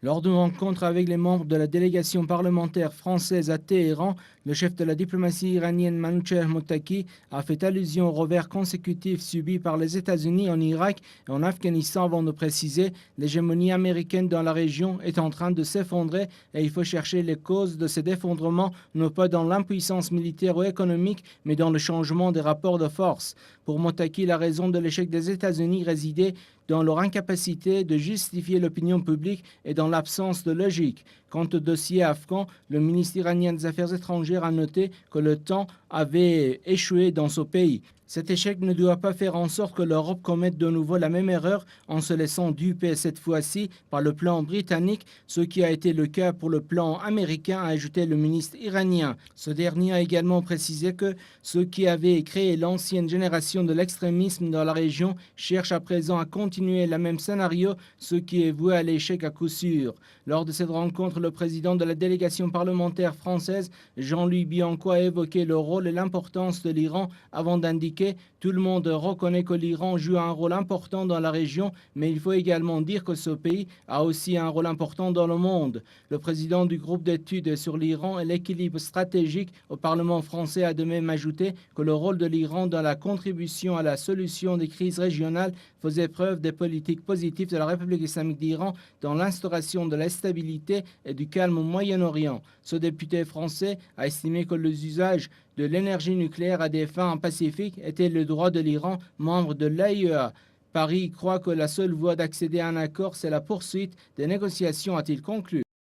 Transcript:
Lors d'une rencontre avec les membres de la délégation parlementaire française à Téhéran, le chef de la diplomatie iranienne Manouchehr Mottaki a fait allusion aux revers consécutifs subis par les États-Unis en Irak et en Afghanistan avant de préciser l'hégémonie américaine dans la région est en train de s'effondrer et il faut chercher les causes de cet effondrement non pas dans l'impuissance militaire ou économique mais dans le changement des rapports de force. Pour Mottaki, la raison de l'échec des États-Unis résidait dans leur incapacité de justifier l'opinion publique et dans l'absence de logique. Quant au dossier afghan, le ministre iranien des Affaires étrangères a noté que le temps avait échoué dans ce pays. Cet échec ne doit pas faire en sorte que l'Europe commette de nouveau la même erreur en se laissant duper cette fois-ci par le plan britannique, ce qui a été le cas pour le plan américain, a ajouté le ministre iranien. Ce dernier a également précisé que ceux qui avaient créé l'ancienne génération de l'extrémisme dans la région cherchent à présent à continuer le même scénario, ce qui est voué à l'échec à coup sûr. Lors de cette rencontre, le président de la délégation parlementaire française, Jean-Louis Bianco, a évoqué le rôle et l'importance de l'Iran avant d'indiquer tout le monde reconnaît que l'Iran joue un rôle important dans la région, mais il faut également dire que ce pays a aussi un rôle important dans le monde. Le président du groupe d'études sur l'Iran et l'équilibre stratégique au Parlement français a de même ajouté que le rôle de l'Iran dans la contribution à la solution des crises régionales faisait preuve des politiques positives de la République islamique d'Iran dans l'instauration de la stabilité et du calme au Moyen-Orient. Ce député français a estimé que les usages de l'énergie nucléaire à des fins pacifiques était le droit de l'Iran, membre de l'AIEA. Paris croit que la seule voie d'accéder à un accord, c'est la poursuite des négociations, a-t-il conclu.